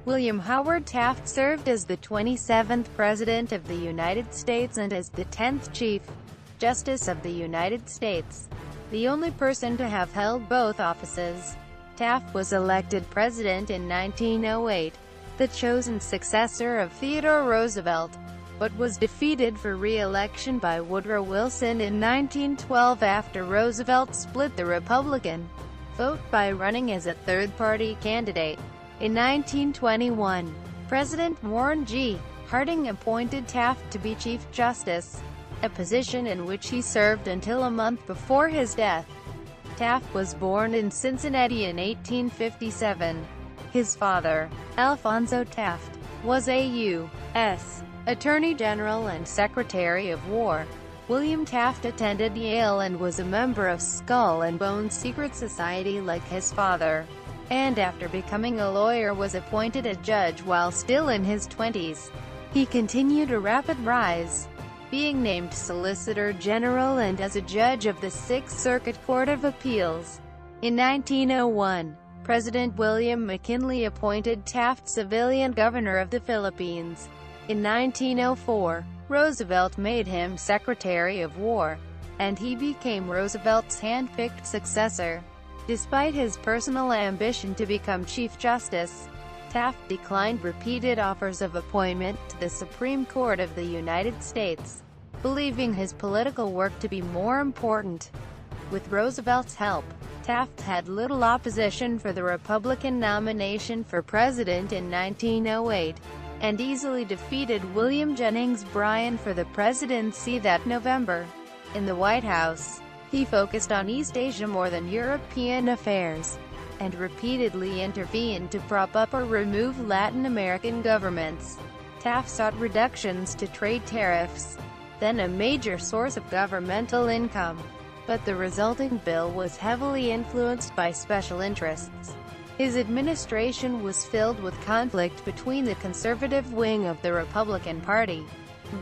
William Howard Taft served as the 27th President of the United States and as the 10th Chief Justice of the United States, the only person to have held both offices. Taft was elected president in 1908, the chosen successor of Theodore Roosevelt, but was defeated for re-election by Woodrow Wilson in 1912 after Roosevelt split the Republican vote by running as a third-party candidate. In 1921, President Warren G. Harding appointed Taft to be Chief Justice, a position in which he served until a month before his death. Taft was born in Cincinnati in 1857. His father, Alphonso Taft, was a U.S. Attorney General and Secretary of War. William Taft attended Yale and was a member of Skull and Bones secret society like his father, and after becoming a lawyer was appointed a judge while still in his 20s. He continued a rapid rise, being named Solicitor General and as a judge of the Sixth Circuit Court of Appeals. In 1901, President William McKinley appointed Taft civilian governor of the Philippines. In 1904, Roosevelt made him Secretary of War, and he became Roosevelt's hand-picked successor. Despite his personal ambition to become Chief Justice, Taft declined repeated offers of appointment to the Supreme Court of the United States, believing his political work to be more important. With Roosevelt's help, Taft had little opposition for the Republican nomination for president in 1908, and easily defeated William Jennings Bryan for the presidency that November. In the White House, he focused on East Asia more than European affairs, and repeatedly intervened to prop up or remove Latin American governments. Taft sought reductions to trade tariffs, then a major source of governmental income, but the resulting bill was heavily influenced by special interests. His administration was filled with conflict between the conservative wing of the Republican Party,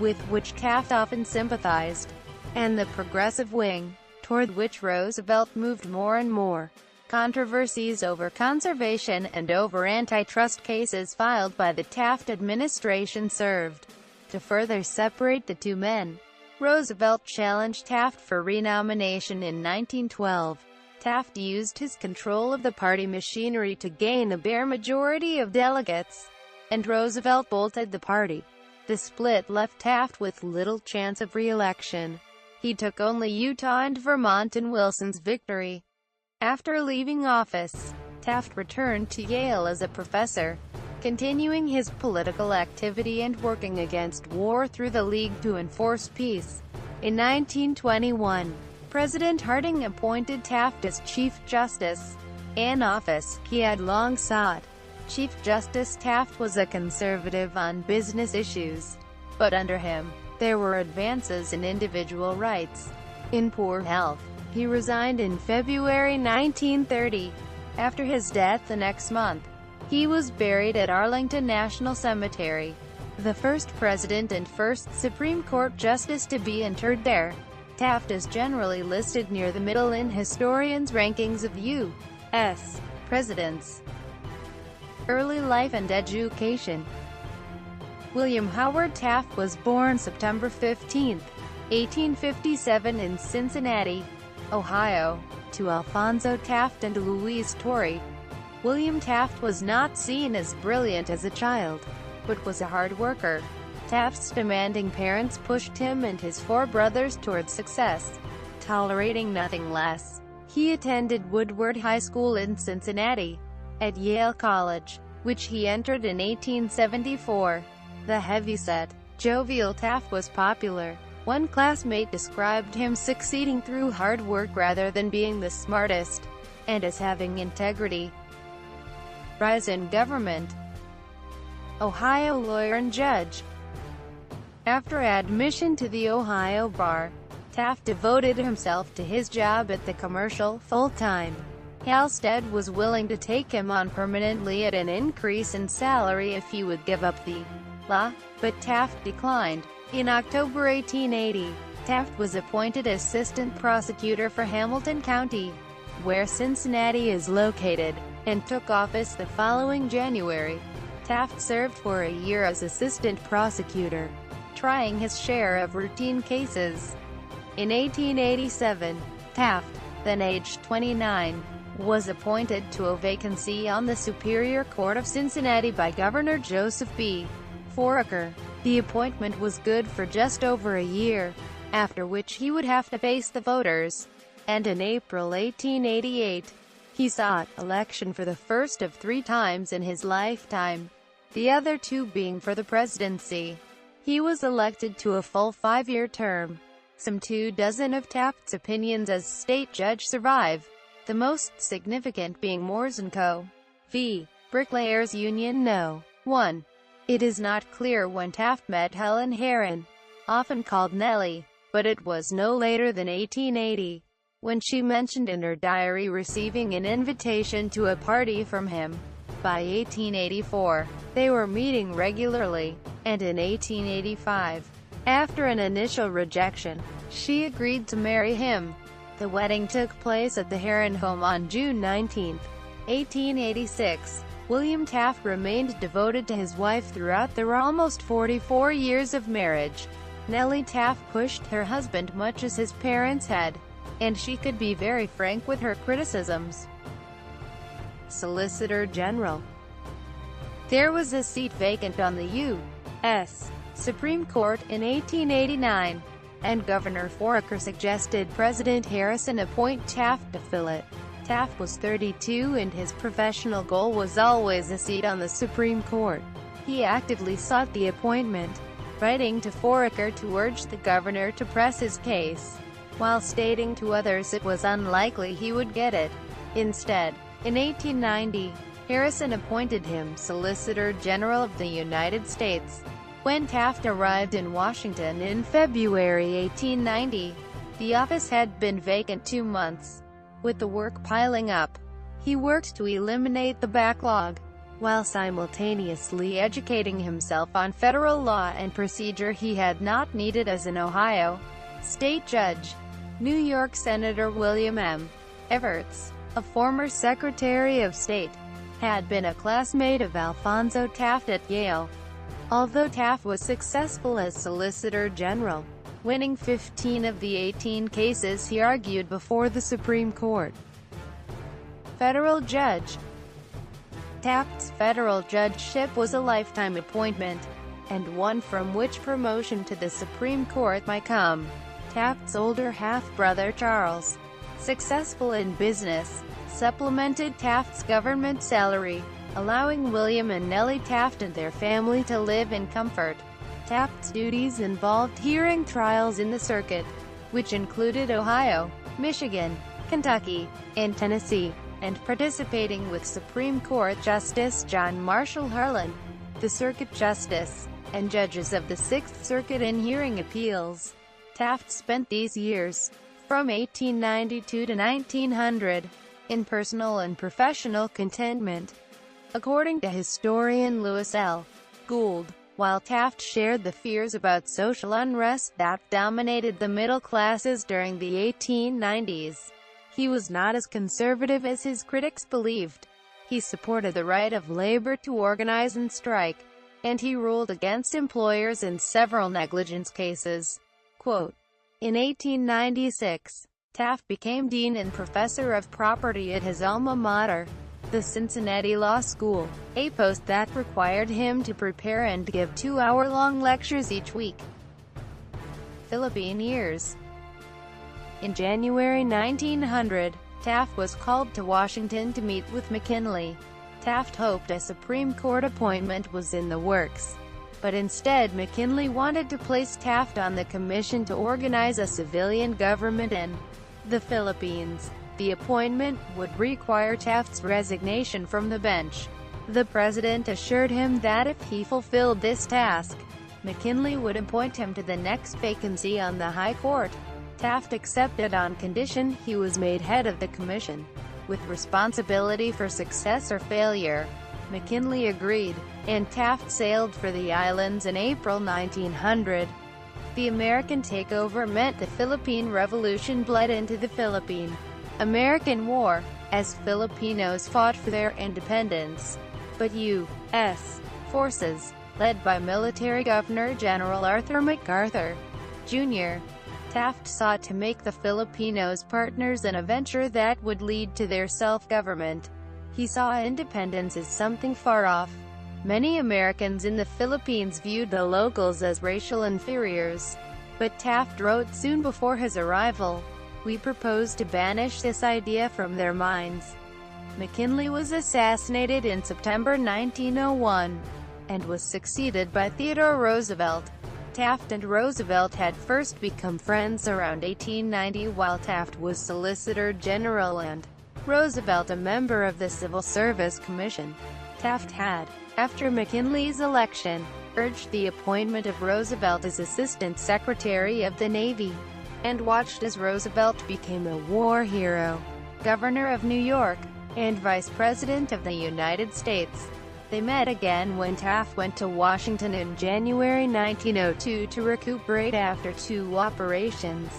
with which Taft often sympathized, and the progressive wing, toward which Roosevelt moved more and more. Controversies over conservation and over antitrust cases filed by the Taft administration served to further separate the two men. Roosevelt challenged Taft for renomination in 1912. Taft used his control of the party machinery to gain a bare majority of delegates, and Roosevelt bolted the party. The split left Taft with little chance of re-election. He took only Utah and Vermont in Wilson's victory. After leaving office, Taft returned to Yale as a professor, continuing his political activity and working against war through the League to Enforce Peace. In 1921, President Harding appointed Taft as Chief Justice, an office he had long sought. Chief Justice Taft was a conservative on business issues, but under him, there were advances in individual rights. In poor health, he resigned in February 1930. After his death the next month, he was buried at Arlington National Cemetery, the first president and first Supreme Court justice to be interred there. Taft is generally listed near the middle in historians' rankings of U.S. presidents. Early life and education. William Howard Taft was born September 15, 1857 in Cincinnati, Ohio, to Alphonso Taft and Louise Torrey. William Taft was not seen as brilliant as a child, but was a hard worker. Taft's demanding parents pushed him and his four brothers toward success, tolerating nothing less. He attended Woodward High School in Cincinnati, at Yale College, which he entered in 1874. The heavyset, jovial Taft was popular. One classmate described him succeeding through hard work rather than being the smartest, and as having integrity. Rise in government. Ohio lawyer and judge. After admission to the Ohio bar, Taft devoted himself to his job at the commercial full-time. Halstead was willing to take him on permanently at an increase in salary if he would give up the law, but Taft declined. In October 1880, Taft was appointed assistant prosecutor for Hamilton County, where Cincinnati is located, and took office the following January. Taft served for a year as assistant prosecutor, trying his share of routine cases. In 1887, Taft, then aged 29, was appointed to a vacancy on the Superior Court of Cincinnati by Governor Joseph B. Foraker. The appointment was good for just over a year, after which he would have to face the voters, and in April 1888, he sought election for the first of 3 times in his lifetime, the other 2 being for the presidency. He was elected to a full 5-year term. Some 24 of Taft's opinions as state judge survive, the most significant being Moores & Co. v. Bricklayers Union No. 1. It is not clear when Taft met Helen Herron, often called Nellie, but it was no later than 1880, when she mentioned in her diary receiving an invitation to a party from him. By 1884, they were meeting regularly, and in 1885, after an initial rejection, she agreed to marry him. The wedding took place at the Herron home on June 19, 1886. William Taft remained devoted to his wife throughout their almost 44 years of marriage. Nellie Taft pushed her husband much as his parents had, and she could be very frank with her criticisms. Solicitor General. There was a seat vacant on the U.S. Supreme Court in 1889, and Governor Foraker suggested President Harrison appoint Taft to fill it. Taft was 32 and his professional goal was always a seat on the Supreme Court. He actively sought the appointment, writing to Foraker to urge the governor to press his case, while stating to others it was unlikely he would get it. Instead, in 1890, Harrison appointed him Solicitor General of the United States. When Taft arrived in Washington in February 1890, the office had been vacant 2 months. With the work piling up, he worked to eliminate the backlog, while simultaneously educating himself on federal law and procedure he had not needed as an Ohio state judge. New York Senator William M. Evarts, a former Secretary of State, had been a classmate of Alphonso Taft at Yale. Although Taft was successful as Solicitor General, winning 15 of the 18 cases he argued before the Supreme Court. Federal Judge. Taft's federal judgeship was a lifetime appointment, and one from which promotion to the Supreme Court might come. Taft's older half-brother Charles, successful in business, supplemented Taft's government salary, allowing William and Nellie Taft and their family to live in comfort. Taft's duties involved hearing trials in the circuit, which included Ohio, Michigan, Kentucky, and Tennessee, and participating with Supreme Court Justice John Marshall Harlan, the circuit justice, and judges of the Sixth Circuit in hearing appeals. Taft spent these years, from 1892 to 1900, in personal and professional contentment. According to historian Lewis L. Gould, while Taft shared the fears about social unrest that dominated the middle classes during the 1890s, he was not as conservative as his critics believed. He supported the right of labor to organize and strike, and he ruled against employers in several negligence cases. Quote, in 1896, Taft became dean and professor of property at his alma mater, the Cincinnati Law School, a post that required him to prepare and give 2-hour-long lectures each week. Philippine years. In January 1900, Taft was called to Washington to meet with McKinley. Taft hoped a Supreme Court appointment was in the works, but instead McKinley wanted to place Taft on the commission to organize a civilian government in the Philippines. The appointment would require Taft's resignation from the bench. The president assured him that if he fulfilled this task, McKinley would appoint him to the next vacancy on the High Court. Taft accepted on condition he was made head of the commission, with responsibility for success or failure. McKinley agreed, and Taft sailed for the islands in April 1900. The American takeover meant the Philippine Revolution bled into the Philippine-American War, as Filipinos fought for their independence. But U.S. forces, led by military Governor General Arthur MacArthur, Jr. Taft sought to make the Filipinos partners in a venture that would lead to their self-government. He saw independence as something far off. Many Americans in the Philippines viewed the locals as racial inferiors. But Taft wrote soon before his arrival, "We propose to banish this idea from their minds." McKinley was assassinated in September 1901, and was succeeded by Theodore Roosevelt. Taft and Roosevelt had first become friends around 1890 while Taft was Solicitor General and Roosevelt a member of the Civil Service Commission. Taft had, after McKinley's election, urged the appointment of Roosevelt as Assistant Secretary of the Navy, and watched as Roosevelt became a war hero, Governor of New York, and Vice President of the United States. They met again when Taft went to Washington in January 1902 to recuperate after 2 operations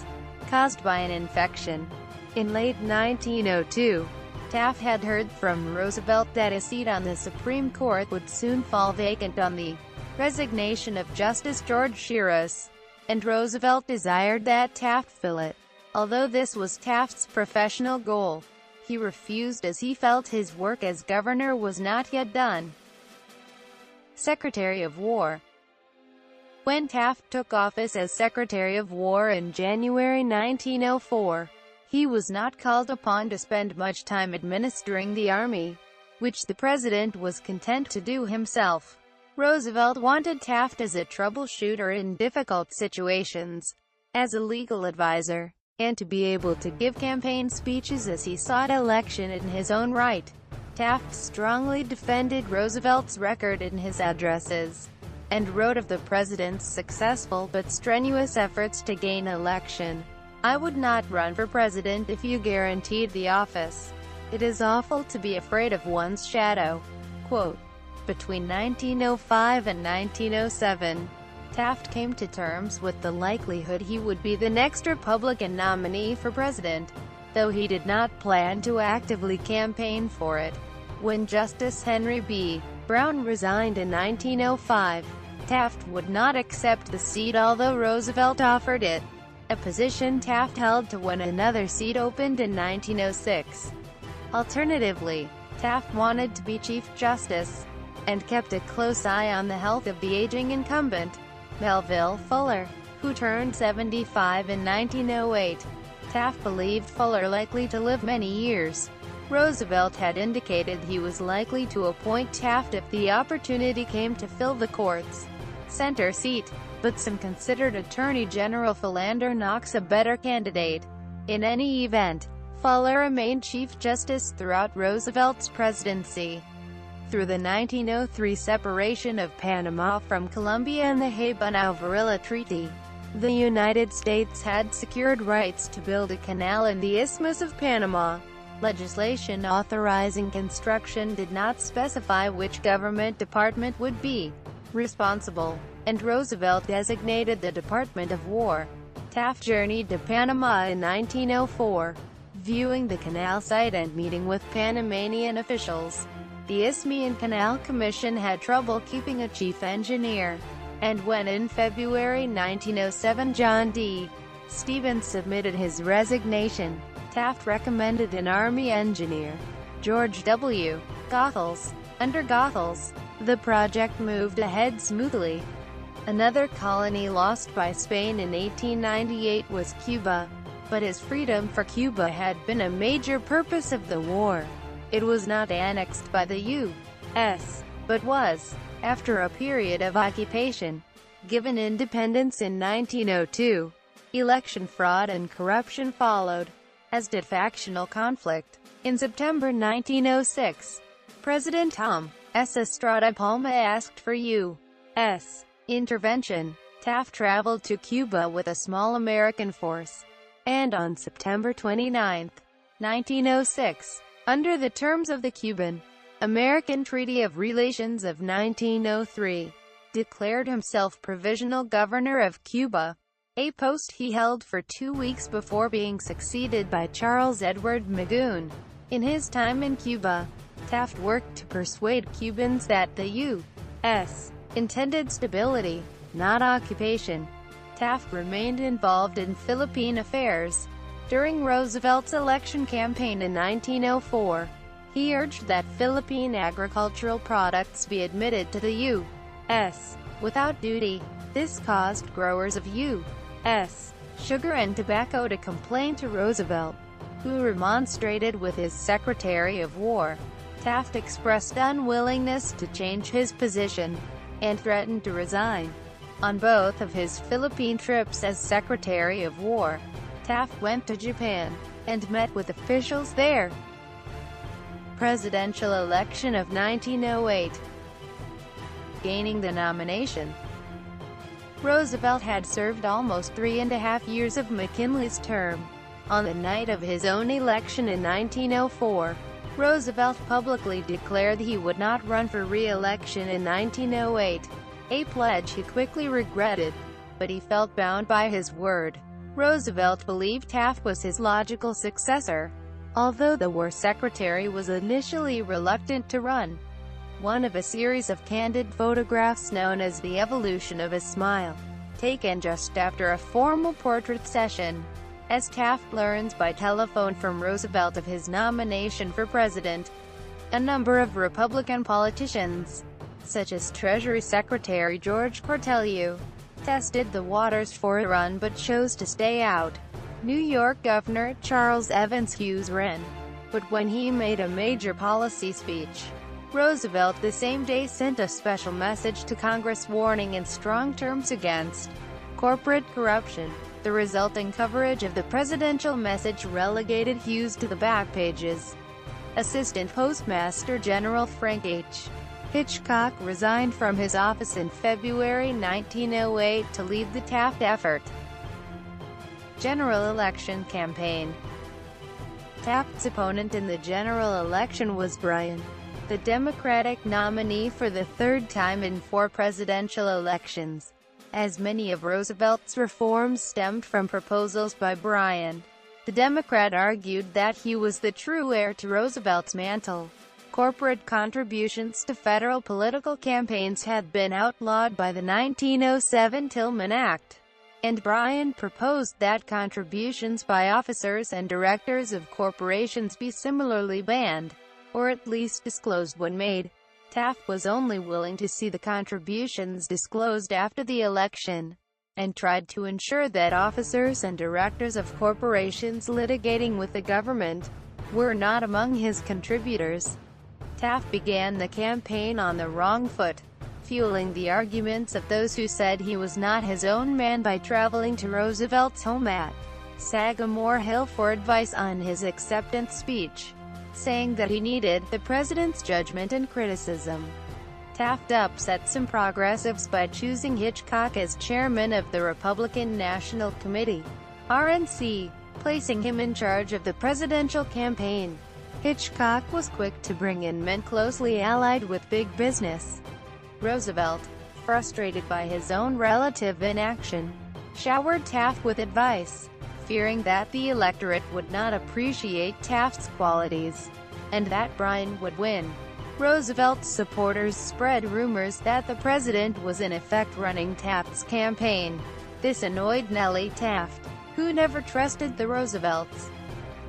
caused by an infection. In late 1902, Taft had heard from Roosevelt that a seat on the Supreme Court would soon fall vacant on the resignation of Justice George Shiras, and Roosevelt desired that Taft fill it. Although this was Taft's professional goal, he refused as he felt his work as governor was not yet done. Secretary of War. When Taft took office as Secretary of War in January 1904, he was not called upon to spend much time administering the army, which the president was content to do himself. Roosevelt wanted Taft as a troubleshooter in difficult situations, as a legal advisor, and to be able to give campaign speeches as he sought election in his own right. Taft strongly defended Roosevelt's record in his addresses, and wrote of the president's successful but strenuous efforts to gain election. "I would not run for president if you guaranteed the office. It is awful to be afraid of one's shadow." Quote, between 1905 and 1907, Taft came to terms with the likelihood he would be the next Republican nominee for president, though he did not plan to actively campaign for it. When Justice Henry B. Brown resigned in 1905, Taft would not accept the seat although Roosevelt offered it, a position Taft held to when another seat opened in 1906. Alternatively, Taft wanted to be Chief Justice, and kept a close eye on the health of the aging incumbent, Melville Fuller, who turned 75 in 1908. Taft believed Fuller likely to live many years. Roosevelt had indicated he was likely to appoint Taft if the opportunity came to fill the court's center seat, but some considered Attorney General Philander Knox a better candidate. In any event, Fuller remained Chief Justice throughout Roosevelt's presidency. Through the 1903 separation of Panama from Colombia and the Habana-Varilla Treaty, the United States had secured rights to build a canal in the Isthmus of Panama. Legislation authorizing construction did not specify which government department would be responsible, and Roosevelt designated the Department of War. Taft journeyed to Panama in 1904, viewing the canal site and meeting with Panamanian officials. The Isthmian Canal Commission had trouble keeping a chief engineer, and when in February 1907 John D. Stevens submitted his resignation, Taft recommended an Army engineer, George W. Goethals. Under Goethals, the project moved ahead smoothly. Another colony lost by Spain in 1898 was Cuba, but his freedom for Cuba had been a major purpose of the war. It was not annexed by the U.S., but was, after a period of occupation, given independence in 1902. Election fraud and corruption followed, as did factional conflict. In September 1906, President Tom S. Estrada Palma asked for U.S. intervention. Taft traveled to Cuba with a small American force, and on September 29, 1906, under the terms of the Cuban-American Treaty of Relations of 1903, declared himself provisional governor of Cuba, a post he held for 2 weeks before being succeeded by Charles Edward Magoon. In his time in Cuba, Taft worked to persuade Cubans that the intended stability, not occupation. Taft remained involved in Philippine affairs. During Roosevelt's election campaign in 1904, he urged that Philippine agricultural products be admitted to the U.S. without duty. This caused growers of U.S. sugar and tobacco to complain to Roosevelt, who remonstrated with his Secretary of War. Taft expressed unwillingness to change his position, and threatened to resign. On both of his Philippine trips as Secretary of War, Taft went to Japan, and met with officials there. Presidential election of 1908. Gaining the nomination. Roosevelt had served almost 3.5 years of McKinley's term. On the night of his own election in 1904, Roosevelt publicly declared he would not run for re-election in 1908, a pledge he quickly regretted, but he felt bound by his word. Roosevelt believed Taft was his logical successor, although the War Secretary was initially reluctant to run. One of a series of candid photographs known as The Evolution of a Smile, taken just after a formal portrait session, as Taft learns by telephone from Roosevelt of his nomination for president. A number of Republican politicians, such as Treasury Secretary George Cortelyou, tested the waters for a run but chose to stay out. New York Governor Charles Evans Hughes ran, but when he made a major policy speech, Roosevelt the same day sent a special message to Congress warning in strong terms against corporate corruption. The resulting coverage of the presidential message relegated Hughes to the back pages. Assistant Postmaster General Frank H. Hitchcock resigned from his office in February 1908 to lead the Taft effort. General election campaign. Taft's opponent in the general election was Bryan, the Democratic nominee for the third time in 4 presidential elections. As many of Roosevelt's reforms stemmed from proposals by Bryan, the Democrat argued that he was the true heir to Roosevelt's mantle. Corporate contributions to federal political campaigns had been outlawed by the 1907 Tillman Act, and Bryan proposed that contributions by officers and directors of corporations be similarly banned, or at least disclosed when made. Taft was only willing to see the contributions disclosed after the election, and tried to ensure that officers and directors of corporations litigating with the government were not among his contributors. Taft began the campaign on the wrong foot, fueling the arguments of those who said he was not his own man by traveling to Roosevelt's home at Sagamore Hill for advice on his acceptance speech, saying that he needed the president's judgment and criticism. Taft upset some progressives by choosing Hitchcock as chairman of the Republican National Committee, RNC, placing him in charge of the presidential campaign. Hitchcock was quick to bring in men closely allied with big business. Roosevelt, frustrated by his own relative inaction, showered Taft with advice, fearing that the electorate would not appreciate Taft's qualities, and that Bryan would win. Roosevelt's supporters spread rumors that the president was in effect running Taft's campaign. This annoyed Nellie Taft, who never trusted the Roosevelts.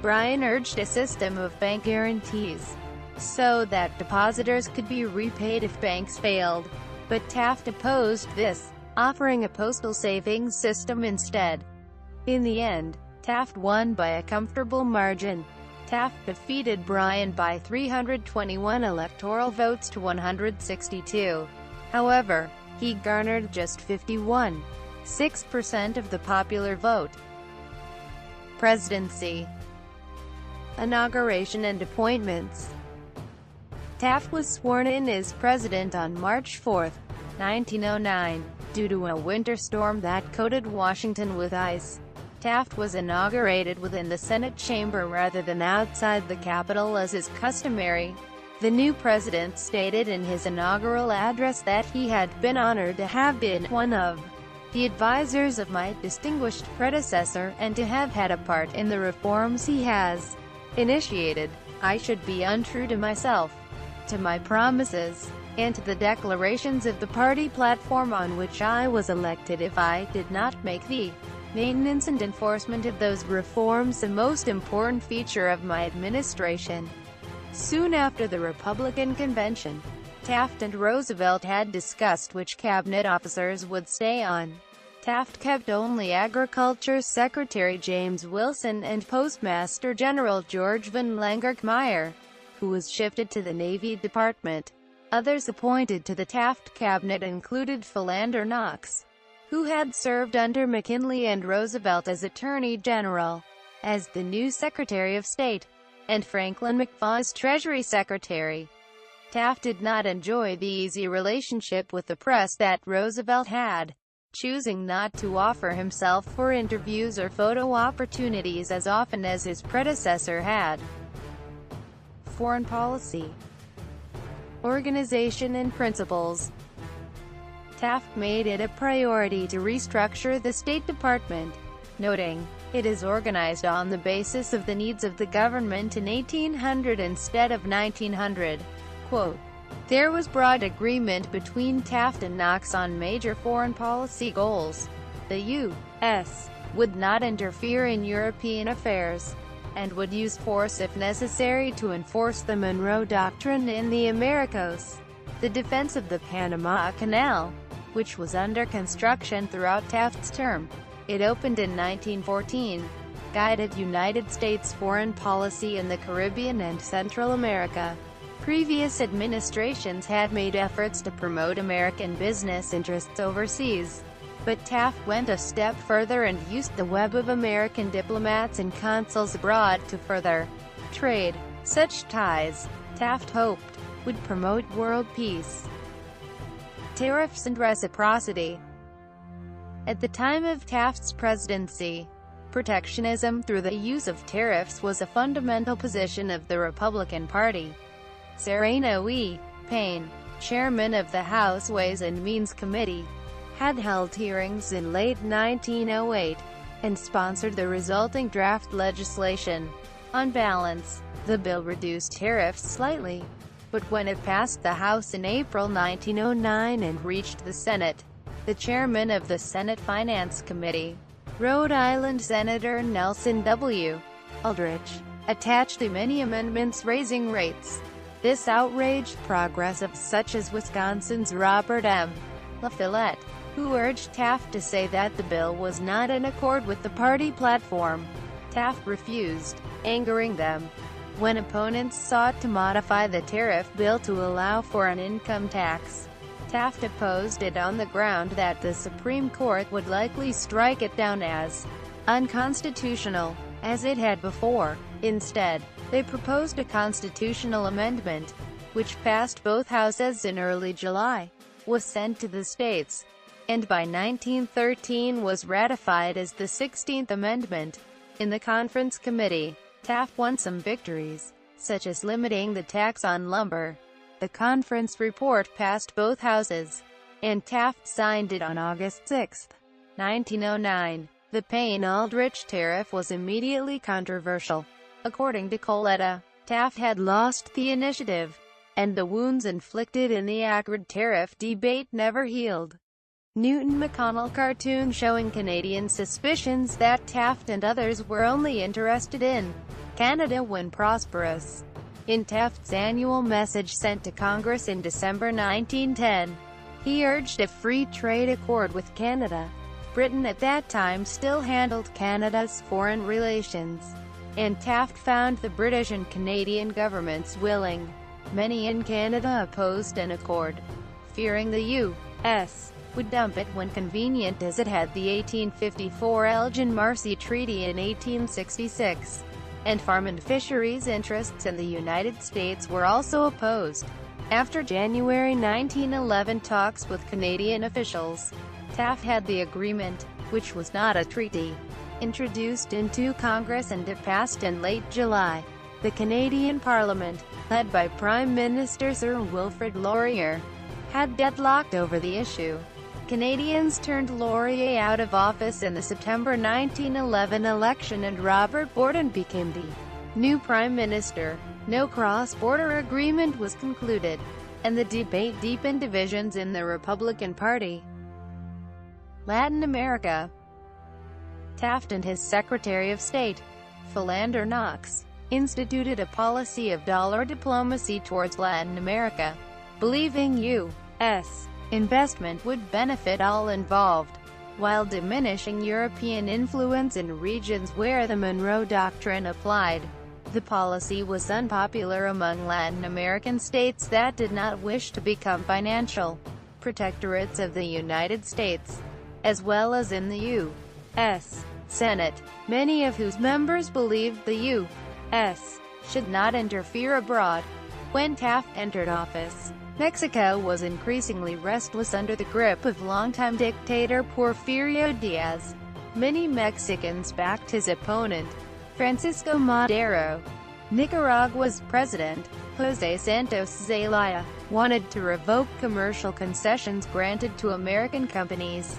Bryan urged a system of bank guarantees, so that depositors could be repaid if banks failed, but Taft opposed this, offering a postal savings system instead. In the end, Taft won by a comfortable margin. Taft defeated Bryan by 321 electoral votes to 162. However, he garnered just 51.6% of the popular vote. Presidency. Inauguration and appointments. Taft was sworn in as president on March 4, 1909. Due to a winter storm that coated Washington with ice, Taft was inaugurated within the Senate chamber rather than outside the Capitol as is customary. The new president stated in his inaugural address that he had been honored to have been one of the advisors of my distinguished predecessor, and to have had a part in the reforms he has initiated. I should be untrue to myself, to my promises, and to the declarations of the party platform on which I was elected if I did not make the maintenance and enforcement of those reforms the most important feature of my administration. Soon after the Republican convention, Taft and Roosevelt had discussed which cabinet officers would stay on. Taft kept only Agriculture Secretary James Wilson and Postmaster General George von Langermeyer, who was shifted to the Navy Department. Others appointed to the Taft cabinet included Philander Knox, who had served under McKinley and Roosevelt as Attorney General, as the new Secretary of State, and Franklin McFaul as Treasury Secretary. Taft did not enjoy the easy relationship with the press that Roosevelt had, choosing not to offer himself for interviews or photo opportunities as often as his predecessor had. Foreign policy, organization and principles. Taft made it a priority to restructure the State Department, noting, "It is organized on the basis of the needs of the government in 1800 instead of 1900. Quote, "There was broad agreement between Taft and Knox on major foreign policy goals. The U.S. would not interfere in European affairs, and would use force if necessary to enforce the Monroe Doctrine in the Americas. The defense of the Panama Canal, which was under construction throughout Taft's term, it opened in 1914, guided United States foreign policy in the Caribbean and Central America. Previous administrations had made efforts to promote American business interests overseas, but Taft went a step further and used the web of American diplomats and consuls abroad to further trade. Such ties, Taft hoped, would promote world peace." Tariffs and reciprocity. At the time of Taft's presidency, protectionism through the use of tariffs was a fundamental position of the Republican Party. Sereno E. Payne, chairman of the House Ways and Means Committee, had held hearings in late 1908, and sponsored the resulting draft legislation. On balance, the bill reduced tariffs slightly, but when it passed the House in April 1909 and reached the Senate, the chairman of the Senate Finance Committee, Rhode Island Senator Nelson W. Aldrich, attached to many amendments raising rates. This outraged progressives such as Wisconsin's Robert M. LaFollette, who urged Taft to say that the bill was not in accord with the party platform. Taft refused, angering them. When opponents sought to modify the tariff bill to allow for an income tax, Taft opposed it on the ground that the Supreme Court would likely strike it down as unconstitutional, as it had before. Instead, they proposed a constitutional amendment, which passed both houses in early July, was sent to the states, and by 1913 was ratified as the 16th Amendment. In the conference committee, Taft won some victories, such as limiting the tax on lumber. The conference report passed both houses, and Taft signed it on August 6, 1909. The Payne-Aldrich tariff was immediately controversial. According to Coletta, Taft had lost the initiative, and the wounds inflicted in the acrid tariff debate never healed. Newton McConnell cartoon showing Canadian suspicions that Taft and others were only interested in Canada when prosperous. In Taft's annual message sent to Congress in December 1910, he urged a free trade accord with Canada. Britain at that time still handled Canada's foreign relations, and Taft found the British and Canadian governments willing. Many in Canada opposed an accord, fearing the U.S. would dump it when convenient, as it had the 1854 Elgin-Marcy Treaty in 1866, and farm and fisheries interests in the United States were also opposed. After January 1911 talks with Canadian officials, Taft had the agreement, which was not a treaty, introduced into Congress, and it passed in late July. The Canadian Parliament, led by Prime Minister Sir Wilfrid Laurier, had deadlocked over the issue. Canadians turned Laurier out of office in the September 1911 election, and Robert Borden became the new Prime Minister. No cross-border agreement was concluded. and the debate deepened divisions in the Republican Party. Latin America. Taft and his Secretary of State, Philander Knox, instituted a policy of dollar diplomacy towards Latin America, believing U.S. investment would benefit all involved, while diminishing European influence in regions where the Monroe Doctrine applied. The policy was unpopular among Latin American states that did not wish to become financial protectorates of the United States, as well as in the U.S. Senate, many of whose members believed the U.S. should not interfere abroad. When Taft entered office, Mexico was increasingly restless under the grip of longtime dictator Porfirio Diaz. Many Mexicans backed his opponent, Francisco Madero. Nicaragua's president, José Santos Zelaya, wanted to revoke commercial concessions granted to American companies.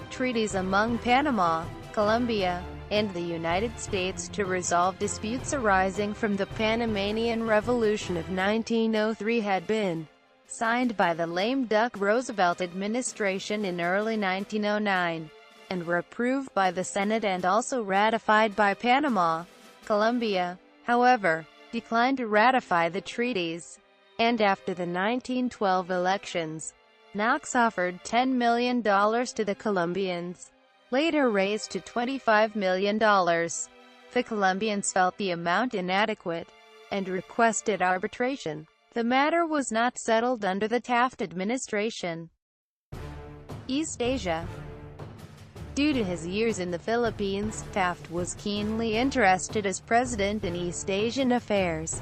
Treaties among Panama, Colombia, and the United States to resolve disputes arising from the Panamanian Revolution of 1903 had been signed by the lame duck Roosevelt administration in early 1909, and were approved by the Senate and also ratified by Panama. Colombia, however, declined to ratify the treaties, and after the 1912 elections, Knox offered $10 million to the Colombians, later raised to $25 million. The Colombians felt the amount inadequate, and requested arbitration. The matter was not settled under the Taft administration. East Asia. Due to his years in the Philippines, Taft was keenly interested as president in East Asian affairs.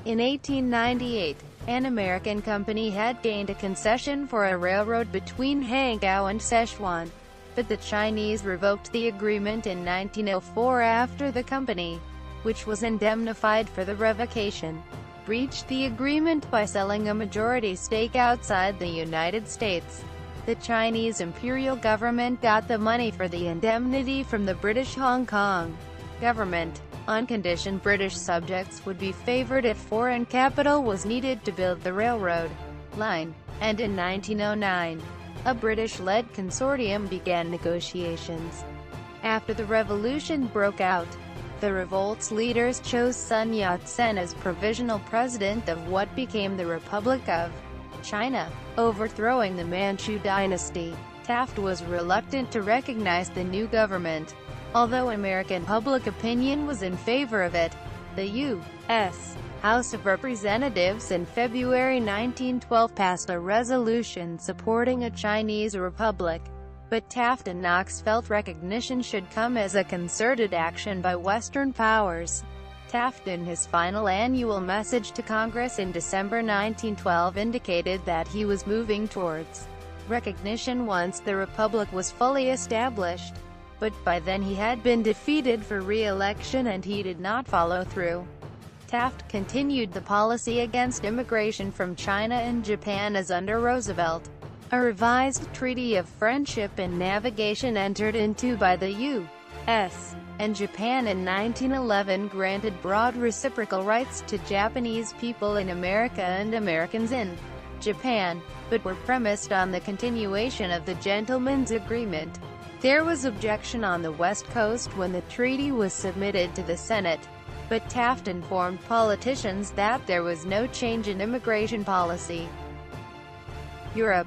In 1898, an American company had gained a concession for a railroad between Hangzhou and Sichuan, but the Chinese revoked the agreement in 1904 after the company, which was indemnified for the revocation, breached the agreement by selling a majority stake outside the United States. The Chinese imperial government got the money for the indemnity from the British Hong Kong government, on condition British subjects would be favored if foreign capital was needed to build the railroad line, and in 1909, a British-led consortium began negotiations. After the revolution broke out, the revolt's leaders chose Sun Yat-sen as provisional president of what became the Republic of China, overthrowing the Manchu dynasty. Taft was reluctant to recognize the new government, although American public opinion was in favor of it. The U.S. House of Representatives in February 1912 passed a resolution supporting a Chinese republic, but Taft and Knox felt recognition should come as a concerted action by Western powers. Taft, in his final annual message to Congress in December 1912, indicated that he was moving towards recognition once the republic was fully established, but by then he had been defeated for re-election and he did not follow through. Taft continued the policy against immigration from China and Japan as under Roosevelt. A revised Treaty of Friendship and Navigation entered into by the U.S. and Japan in 1911 granted broad reciprocal rights to Japanese people in America and Americans in Japan, but were premised on the continuation of the Gentlemen's Agreement. There was objection on the West Coast when the treaty was submitted to the Senate, but Taft informed politicians that there was no change in immigration policy. Europe.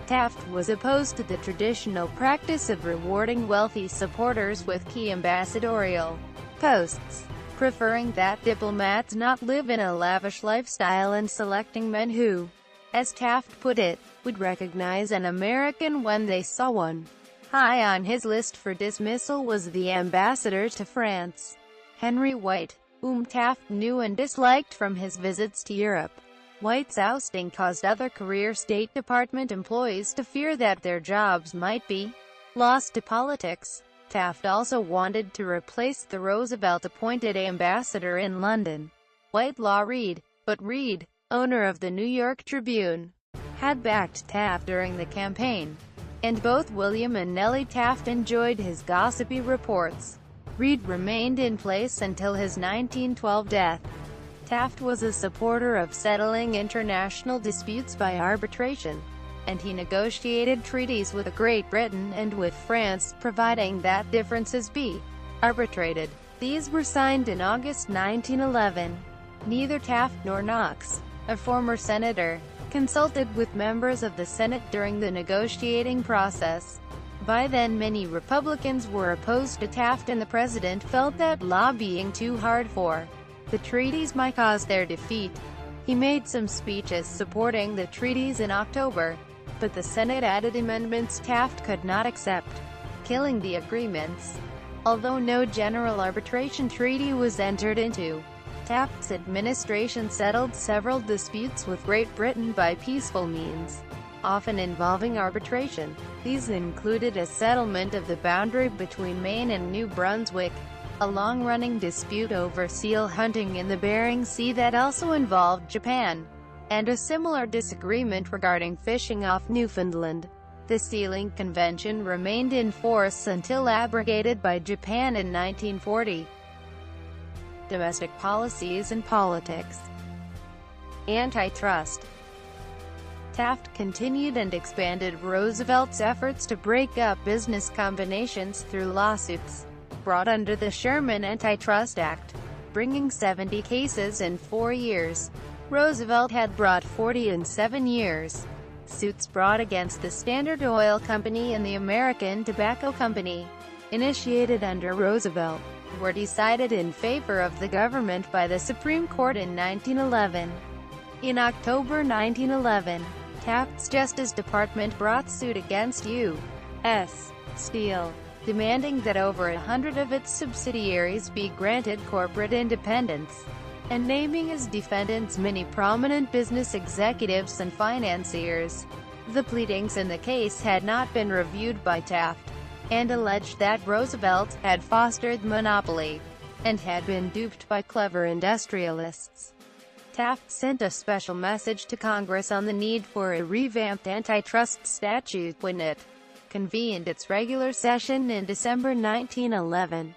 Taft was opposed to the traditional practice of rewarding wealthy supporters with key ambassadorial posts, preferring that diplomats not live in a lavish lifestyle and selecting men who, as Taft put it, would recognize an American when they saw one. High on his list for dismissal was the ambassador to France, Henry White, whom Taft knew and disliked from his visits to Europe. White's ousting caused other career State Department employees to fear that their jobs might be lost to politics. Taft also wanted to replace the Roosevelt-appointed ambassador in London, Whitelaw Reid, but Reid, owner of the New York Tribune, had backed Taft during the campaign, and both William and Nellie Taft enjoyed his gossipy reports. Reid remained in place until his 1912 death. Taft was a supporter of settling international disputes by arbitration, and he negotiated treaties with Great Britain and with France, providing that differences be arbitrated. These were signed in August 1911. Neither Taft nor Knox, a former senator, consulted with members of the Senate during the negotiating process. By then many Republicans were opposed to Taft, and the president felt that lobbying too hard for the treaties might cause their defeat. He made some speeches supporting the treaties in October, but the Senate added amendments Taft could not accept, killing the agreements. Although no general arbitration treaty was entered into, Taft's administration settled several disputes with Great Britain by peaceful means, often involving arbitration. These included a settlement of the boundary between Maine and New Brunswick, a long-running dispute over seal hunting in the Bering Sea that also involved Japan, and a similar disagreement regarding fishing off Newfoundland. The Sealing Convention remained in force until abrogated by Japan in 1940. Domestic policies and politics. Antitrust. Taft continued and expanded Roosevelt's efforts to break up business combinations through lawsuits brought under the Sherman Antitrust Act, bringing 70 cases in 4 years. Roosevelt had brought 40 in 7 years. Suits brought against the Standard Oil Company and the American Tobacco Company, initiated under Roosevelt, were decided in favor of the government by the Supreme Court in 1911. In October 1911, Taft's Justice Department brought suit against U.S. Steel, demanding that over 100 of its subsidiaries be granted corporate independence, and naming as defendants many prominent business executives and financiers. The pleadings in the case had not been reviewed by Taft, and alleged that Roosevelt had fostered monopoly, and had been duped by clever industrialists. Taft sent a special message to Congress on the need for a revamped antitrust statute when it convened its regular session in December 1911,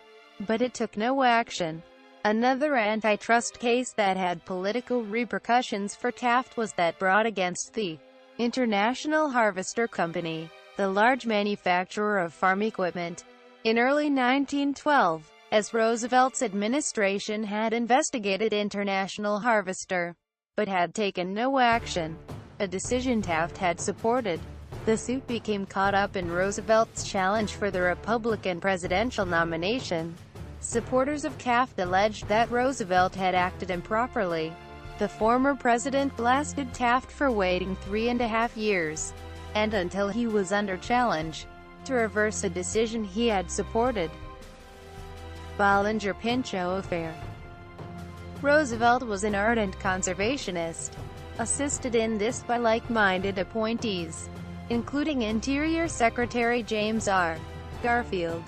but it took no action. Another antitrust case that had political repercussions for Taft was that brought against the International Harvester Company, the large manufacturer of farm equipment. In early 1912, as Roosevelt's administration had investigated International Harvester, but had taken no action, a decision Taft had supported. The suit became caught up in Roosevelt's challenge for the Republican presidential nomination. Supporters of Taft alleged that Roosevelt had acted improperly. The former president blasted Taft for waiting 3.5 years, and until he was under challenge, to reverse a decision he had supported. Bollinger-Pinchot Affair. Roosevelt was an ardent conservationist, assisted in this by like-minded appointees, including Interior Secretary James R. Garfield.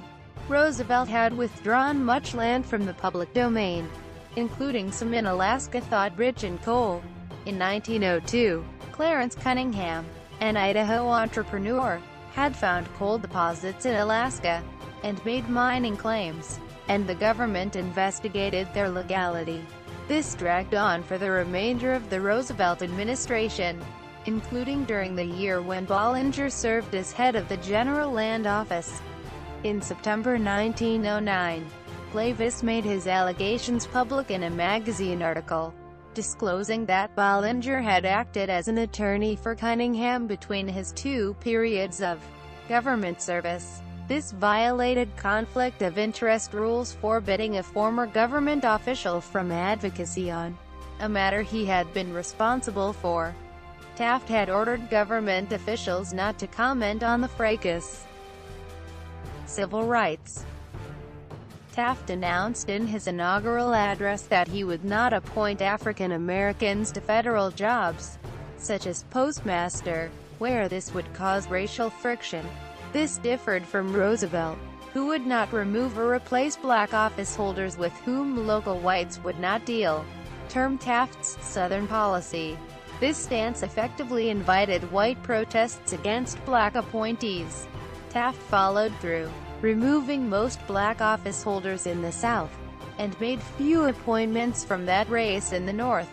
Roosevelt had withdrawn much land from the public domain, including some in Alaska thought rich in coal. In 1902, Clarence Cunningham, an Idaho entrepreneur, had found coal deposits in Alaska, and made mining claims, and the government investigated their legality. This dragged on for the remainder of the Roosevelt administration, including during the year when Bollinger served as head of the General Land Office. In September 1909, Glavis made his allegations public in a magazine article, disclosing that Bollinger had acted as an attorney for Cunningham between his 2 periods of government service. This violated conflict of interest rules forbidding a former government official from advocacy on a matter he had been responsible for. Taft had ordered government officials not to comment on the fracas. Civil rights. Taft announced in his inaugural address that he would not appoint African Americans to federal jobs, such as postmaster, where this would cause racial friction. This differed from Roosevelt, who would not remove or replace black office holders with whom local whites would not deal, termed Taft's Southern policy. This stance effectively invited white protests against black appointees. Taft followed through, removing most black office holders in the South, and made few appointments from that race in the North.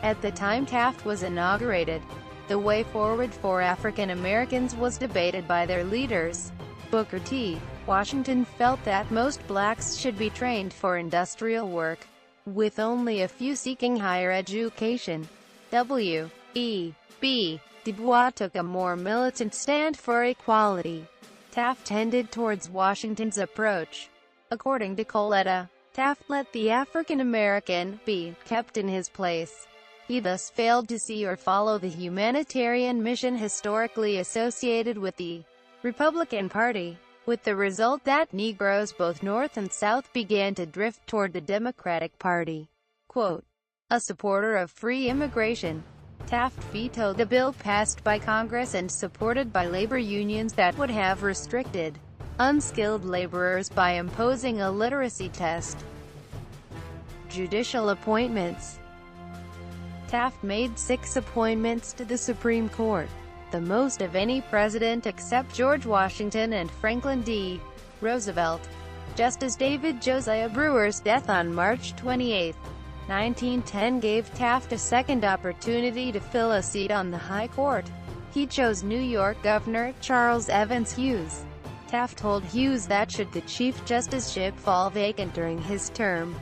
At the time Taft was inaugurated, the way forward for African Americans was debated by their leaders. Booker T. Washington felt that most blacks should be trained for industrial work, with only a few seeking higher education. W.E.B. Du Bois took a more militant stand for equality. Taft tended towards Washington's approach. According to Coletta, Taft let the African American be kept in his place. He thus failed to see or follow the humanitarian mission historically associated with the Republican Party, with the result that Negroes both North and South began to drift toward the Democratic Party. Quote, a supporter of free immigration, Taft vetoed a bill passed by Congress and supported by labor unions that would have restricted unskilled laborers by imposing a literacy test. Judicial appointments. Taft made 6 appointments to the Supreme Court, the most of any president except George Washington and Franklin D. Roosevelt. Justice David Josiah Brewer's death on March 28, 1910 gave Taft a second opportunity to fill a seat on the High Court. He chose New York Governor Charles Evans Hughes. Taft told Hughes that should the Chief Justiceship fall vacant during his term,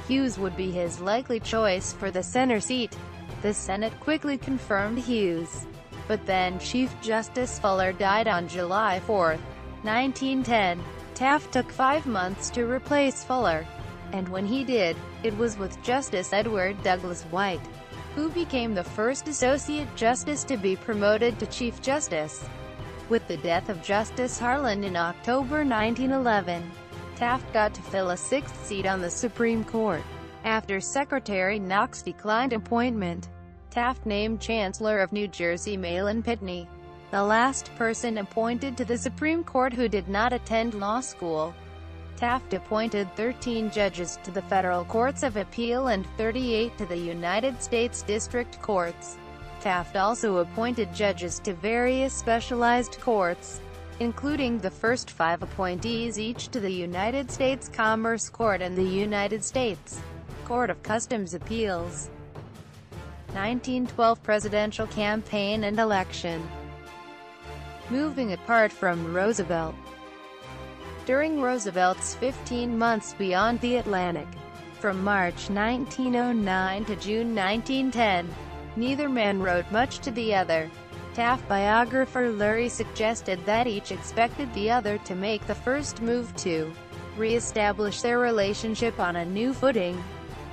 Hughes would be his likely choice for the center seat. The Senate quickly confirmed Hughes. But then Chief Justice Fuller died on July 4, 1910. Taft took 5 months to replace Fuller, and when he did, it was with Justice Edward Douglas White, who became the first Associate Justice to be promoted to Chief Justice. With the death of Justice Harlan in October 1911, Taft got to fill a 6th seat on the Supreme Court. After Secretary Knox declined appointment, Taft named Chancellor of New Jersey Mahlon Pitney, the last person appointed to the Supreme Court who did not attend law school. Taft appointed 13 judges to the federal courts of appeal and 38 to the United States District Courts. Taft also appointed judges to various specialized courts, including the first 5 appointees each to the United States Commerce Court and the United States Court of Customs Appeals. 1912 Presidential Campaign and Election. Moving apart from Roosevelt. During Roosevelt's 15 months beyond the Atlantic, from March 1909 to June 1910, neither man wrote much to the other. Taft biographer Lurie suggested that each expected the other to make the first move to re-establish their relationship on a new footing.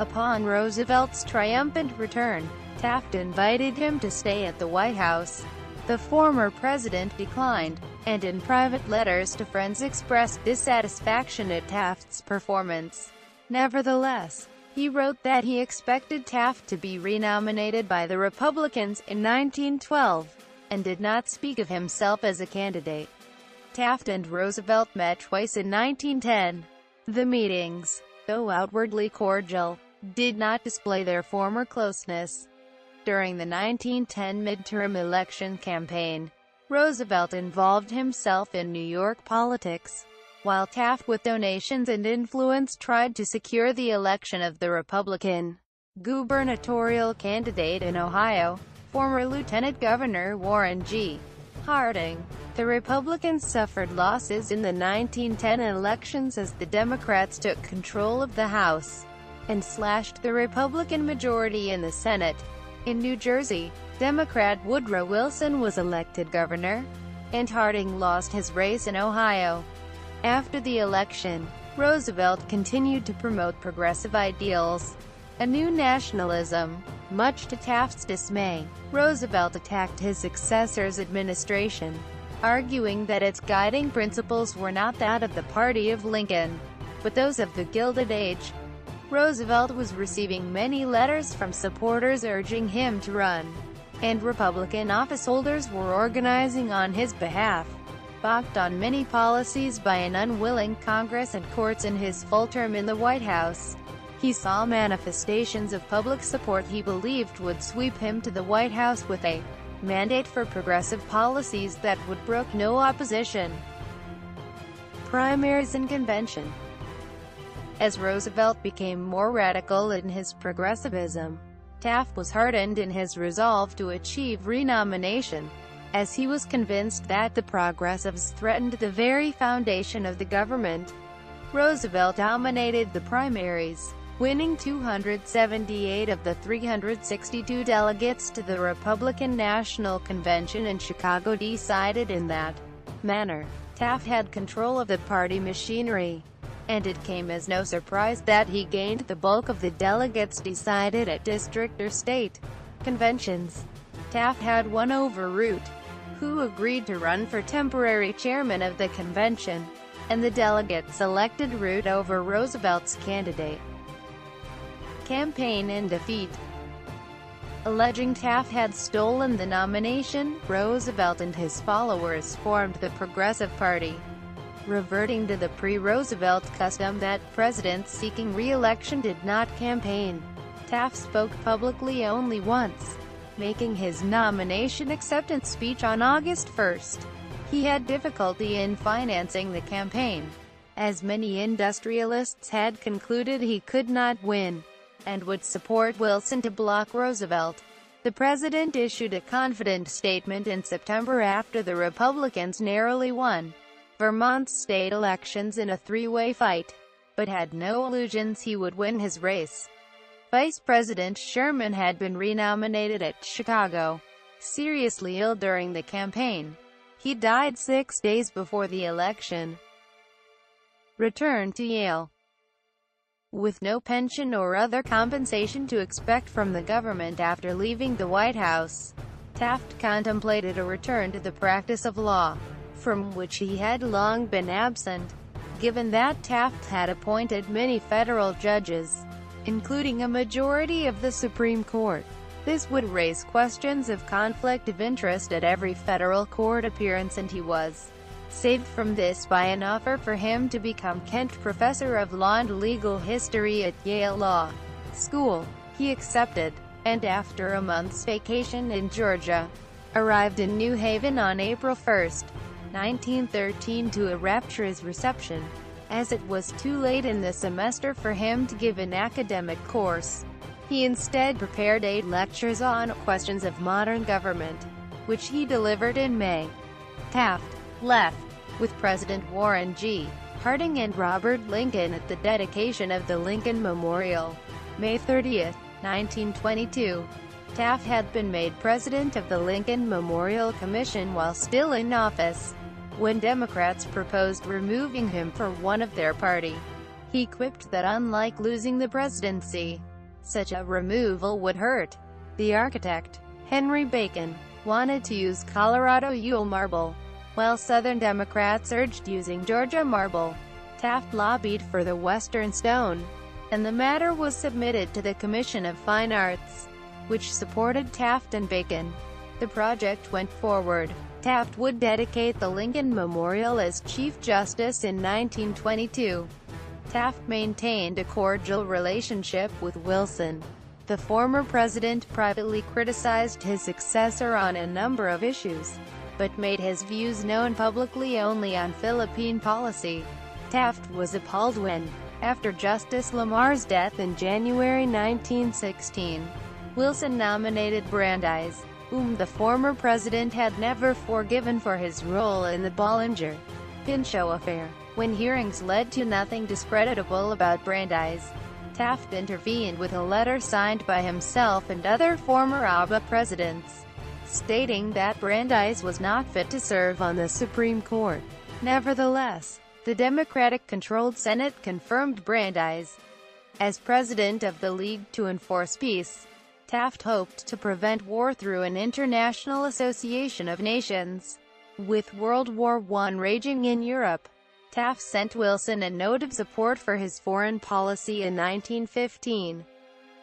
Upon Roosevelt's triumphant return, Taft invited him to stay at the White House. The former president declined, and in private letters to friends expressed dissatisfaction at Taft's performance. Nevertheless, he wrote that he expected Taft to be renominated by the Republicans in 1912, and did not speak of himself as a candidate. Taft and Roosevelt met twice in 1910. The meetings, though outwardly cordial, did not display their former closeness. During the 1910 midterm election campaign, Roosevelt involved himself in New York politics, while Taft, with donations and influence, tried to secure the election of the Republican gubernatorial candidate in Ohio, former Lieutenant Governor Warren G. Harding. The Republicans suffered losses in the 1910 elections as the Democrats took control of the House and slashed the Republican majority in the Senate. In New Jersey, Democrat Woodrow Wilson was elected governor, and Harding lost his race in Ohio. After the election, Roosevelt continued to promote progressive ideals, a new nationalism. Much to Taft's dismay, Roosevelt attacked his successor's administration, arguing that its guiding principles were not that of the party of Lincoln, but those of the Gilded Age. Roosevelt was receiving many letters from supporters urging him to run, and Republican officeholders were organizing on his behalf. Balked on many policies by an unwilling Congress and courts in his full term in the White House, he saw manifestations of public support he believed would sweep him to the White House with a mandate for progressive policies that would brook no opposition. Primaries and convention. As Roosevelt became more radical in his progressivism, Taft was hardened in his resolve to achieve renomination, as he was convinced that the progressives threatened the very foundation of the government. Roosevelt dominated the primaries, winning 278 of the 362 delegates to the Republican National Convention in Chicago decided in that manner. Taft had control of the party machinery, and it came as no surprise that he gained the bulk of the delegates decided at district or state conventions. Taft had won over Root, who agreed to run for temporary chairman of the convention, and the delegates selected Root over Roosevelt's candidate. Campaign and defeat. Alleging Taft had stolen the nomination, Roosevelt and his followers formed the Progressive Party, reverting to the pre-Roosevelt custom that presidents seeking re-election did not campaign. Taft spoke publicly only once, making his nomination acceptance speech on August 1. He had difficulty in financing the campaign, as many industrialists had concluded he could not win, and would support Wilson to block Roosevelt. The president issued a confident statement in September after the Republicans narrowly won Vermont's state elections in a three-way fight, but had no illusions he would win his race. Vice President Sherman had been renominated at Chicago, seriously ill during the campaign. He died 6 days before the election. Return to Yale. With no pension or other compensation to expect from the government after leaving the White House, Taft contemplated a return to the practice of law, from which he had long been absent. Given that Taft had appointed many federal judges, including a majority of the Supreme Court, this would raise questions of conflict of interest at every federal court appearance, and he was saved from this by an offer for him to become Kent Professor of Law and Legal History at Yale Law School. He accepted, and after a month's vacation in Georgia, arrived in New Haven on April 1, 1913 to a rapturous reception, as it was too late in the semester for him to give an academic course. He instead prepared 8 lectures on questions of modern government, which he delivered in May. Taft left with President Warren G. Harding and Robert Lincoln at the dedication of the Lincoln Memorial, May 30, 1922. Taft had been made president of the Lincoln Memorial Commission while still in office, when Democrats proposed removing him for one of their party. He quipped that unlike losing the presidency, such a removal would hurt. The architect, Henry Bacon, wanted to use Colorado Yule marble, while Southern Democrats urged using Georgia marble. Taft lobbied for the Western stone, and the matter was submitted to the Commission of Fine Arts, which supported Taft and Bacon. The project went forward. Taft would dedicate the Lincoln Memorial as Chief Justice in 1922. Taft maintained a cordial relationship with Wilson. The former president privately criticized his successor on a number of issues, but made his views known publicly only on Philippine policy. Taft was appalled when, after Justice Lamar's death in January 1916, Wilson nominated Brandeis, whom the former president had never forgiven for his role in the Bollinger-Pinchot affair. When hearings led to nothing discreditable about Brandeis, Taft intervened with a letter signed by himself and other former ABA presidents, stating that Brandeis was not fit to serve on the Supreme Court. Nevertheless, the Democratic-controlled Senate confirmed Brandeis as president of the League to Enforce Peace. Taft hoped to prevent war through an international association of nations. With World War I raging in Europe, Taft sent Wilson a note of support for his foreign policy in 1915.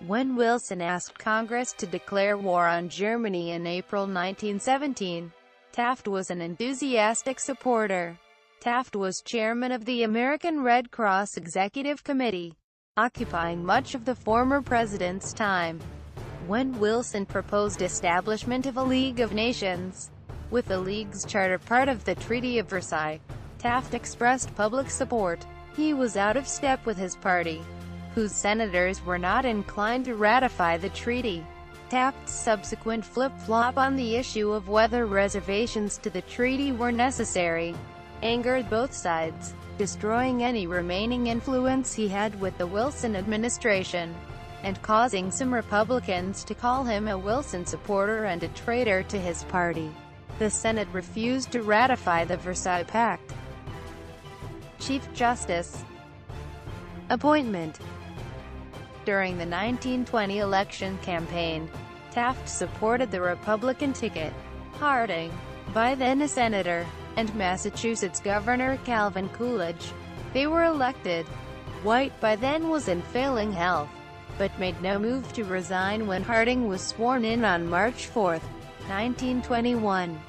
When Wilson asked Congress to declare war on Germany in April 1917, Taft was an enthusiastic supporter. Taft was chairman of the American Red Cross Executive Committee, occupying much of the former president's time. When Wilson proposed establishment of a League of Nations, with the League's charter part of the Treaty of Versailles, Taft expressed public support. He was out of step with his party, whose senators were not inclined to ratify the treaty. Taft's subsequent flip-flop on the issue of whether reservations to the treaty were necessary angered both sides, destroying any remaining influence he had with the Wilson administration, and causing some Republicans to call him a Wilson supporter and a traitor to his party. The Senate refused to ratify the Versailles Pact. Chief Justice appointment. During the 1920 election campaign, Taft supported the Republican ticket. Harding, by then a senator, and Massachusetts Governor Calvin Coolidge, they were elected. White by then was in failing health, but made no move to resign when Harding was sworn in on March 4, 1921.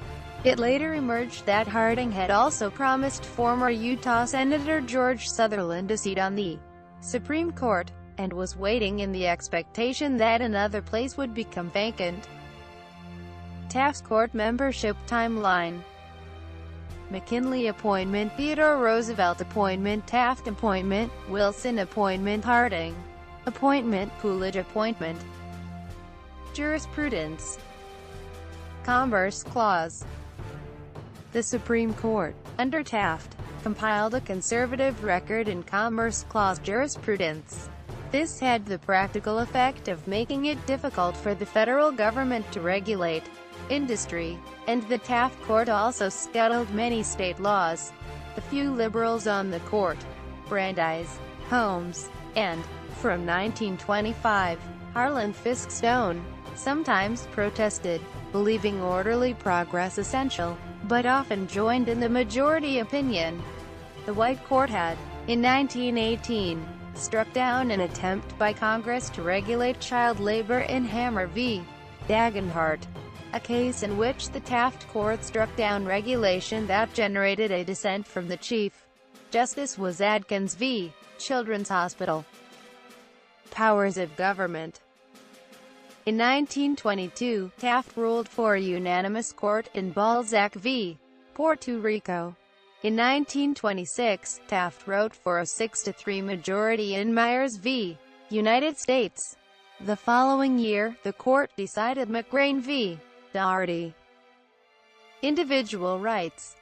It later emerged that Harding had also promised former Utah Senator George Sutherland a seat on the Supreme Court, and was waiting in the expectation that another place would become vacant. Taft's court membership timeline. McKinley appointment, Theodore Roosevelt appointment, Taft appointment, Wilson appointment, Harding appointment, Coolidge appointment. Jurisprudence. Commerce Clause. The Supreme Court, under Taft, compiled a conservative record in Commerce Clause jurisprudence. This had the practical effect of making it difficult for the federal government to regulate industry, and the Taft Court also scuttled many state laws. The few liberals on the court, Brandeis, Holmes, and, from 1925, Harlan Fiske Stone, sometimes protested, believing orderly progress essential, but often joined in the majority opinion. The White Court had, in 1918, struck down an attempt by Congress to regulate child labor in Hammer v. Dagenhart, a case in which the Taft Court struck down regulation that generated a dissent from the Chief Justice was Adkins v. Children's Hospital. Powers of government. In 1922, Taft ruled for a unanimous court in Balzac v. Puerto Rico. In 1926, Taft wrote for a 6-3 majority in Myers v. United States. The following year, the court decided McGrain v. Doherty. Individual rights.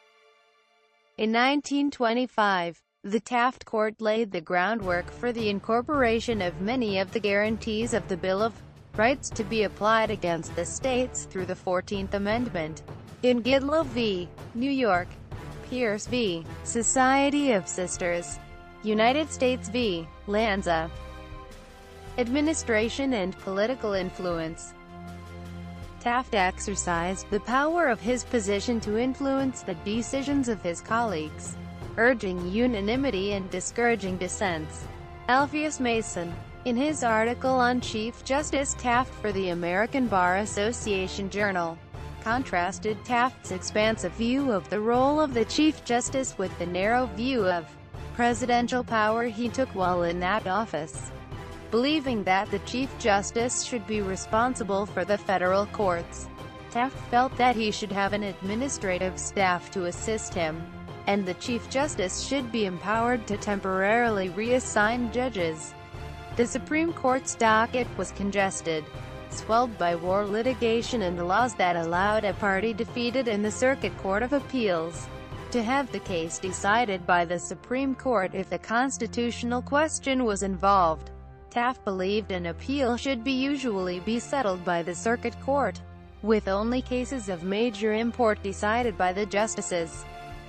In 1925, the Taft Court laid the groundwork for the incorporation of many of the guarantees of the Bill of Rights to be applied against the states through the 14th Amendment. In Gidlow v. New York, Pierce v. Society of Sisters, United States v. Lanza. Administration and political influence. Taft exercised the power of his position to influence the decisions of his colleagues, urging unanimity and discouraging dissents. Alpheus Mason, in his article on Chief Justice Taft for the American Bar Association Journal, contrasted Taft's expansive view of the role of the Chief Justice with the narrow view of presidential power he took while in that office. Believing that the Chief Justice should be responsible for the federal courts, Taft felt that he should have an administrative staff to assist him, and the Chief Justice should be empowered to temporarily reassign judges. The Supreme Court's docket was congested, swelled by war litigation and laws that allowed a party defeated in the Circuit Court of Appeals to have the case decided by the Supreme Court if the constitutional question was involved. Taft believed an appeal should usually be settled by the Circuit Court, with only cases of major import decided by the justices.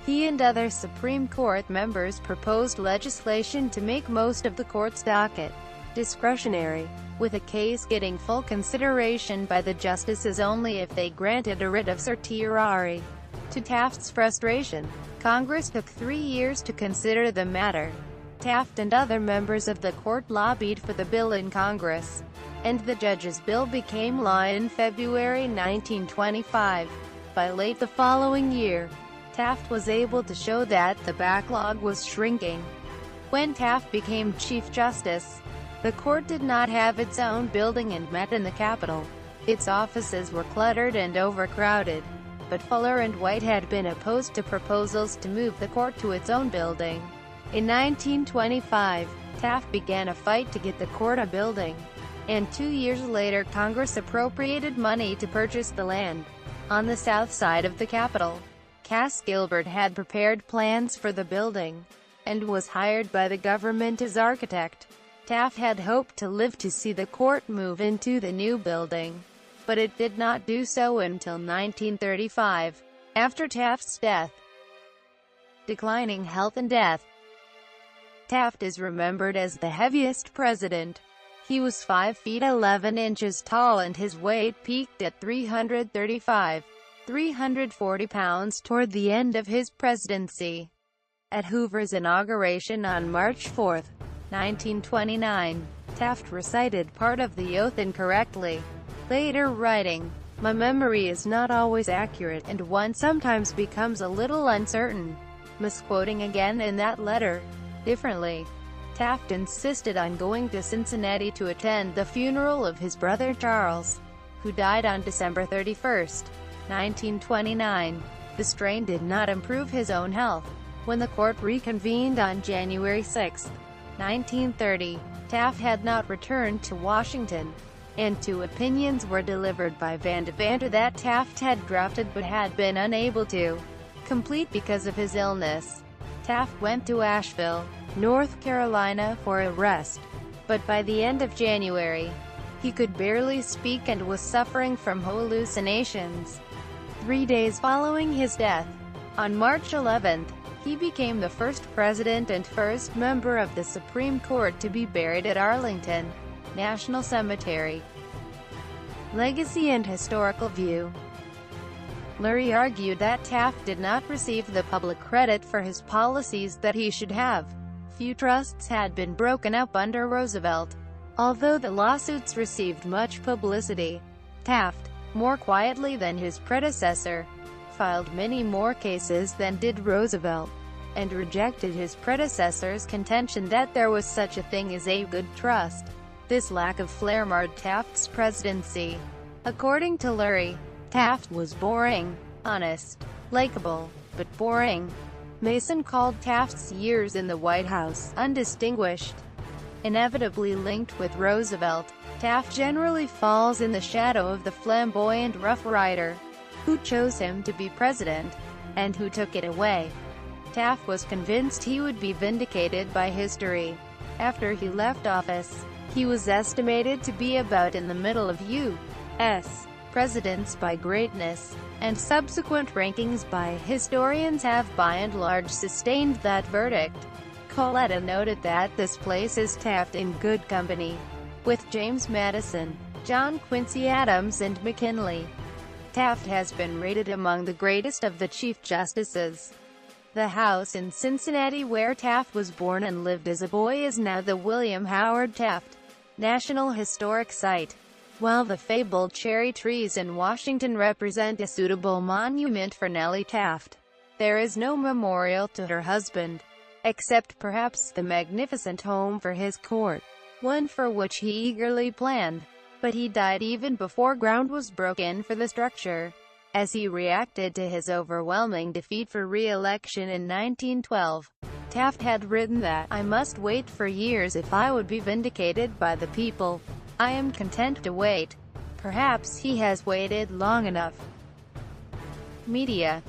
He and other Supreme Court members proposed legislation to make most of the court's docket discretionary, with a case getting full consideration by the justices only if they granted a writ of certiorari. To Taft's frustration, Congress took 3 years to consider the matter. Taft and other members of the court lobbied for the bill in Congress, and the judge's bill became law in February 1925. By late the following year, Taft was able to show that the backlog was shrinking. When Taft became Chief Justice, the court did not have its own building and met in the Capitol. Its offices were cluttered and overcrowded, but Fuller and White had been opposed to proposals to move the court to its own building. In 1925, Taft began a fight to get the court a building, and 2 years later Congress appropriated money to purchase the land on the south side of the Capitol. Cass Gilbert had prepared plans for the building, and was hired by the government as architect. Taft had hoped to live to see the court move into the new building, but it did not do so until 1935, after Taft's death. Declining health and death. Taft is remembered as the heaviest president. He was 5 feet 11 inches tall and his weight peaked at 340 pounds toward the end of his presidency. At Hoover's inauguration on March 4, 1929, Taft recited part of the oath incorrectly, later writing, "My memory is not always accurate, and one sometimes becomes a little uncertain," misquoting again in that letter, differently. Taft insisted on going to Cincinnati to attend the funeral of his brother Charles, who died on December 31, 1929. The strain did not improve his own health. When the court reconvened on January 6, 1930, Taft had not returned to Washington, and 2 opinions were delivered by Vandivander that Taft had drafted but had been unable to complete because of his illness. Taft went to Asheville, North Carolina for a rest, but by the end of January, he could barely speak and was suffering from hallucinations. 3 days following his death, on March 11, he became the first president and first member of the Supreme Court to be buried at Arlington National Cemetery. Legacy and historical view. Lurie argued that Taft did not receive the public credit for his policies that he should have. Few trusts had been broken up under Roosevelt. Although the lawsuits received much publicity, Taft, more quietly than his predecessor, filed many more cases than did Roosevelt, and rejected his predecessor's contention that there was such a thing as a good trust. This lack of flair marred Taft's presidency. According to Lurie, Taft was boring, honest, likable, but boring. Mason called Taft's years in the White House undistinguished. Inevitably linked with Roosevelt, Taft generally falls in the shadow of the flamboyant Rough Rider, who chose him to be president, and who took it away. Taft was convinced he would be vindicated by history. After he left office, he was estimated to be about in the middle of U.S. presidents by greatness, and subsequent rankings by historians have by and large sustained that verdict. Coletta noted that this places Taft in good company with James Madison, John Quincy Adams and McKinley. Taft has been rated among the greatest of the Chief Justices. The house in Cincinnati where Taft was born and lived as a boy is now the William Howard Taft National Historic Site, while the fabled cherry trees in Washington represent a suitable monument for Nellie Taft. There is no memorial to her husband, except perhaps the magnificent home for his court, one for which he eagerly planned. But he died even before ground was broken for the structure, as he reacted to his overwhelming defeat for re-election in 1912. Taft had written that, "I must wait for years if I would be vindicated by the people. I am content to wait." Perhaps he has waited long enough. Media.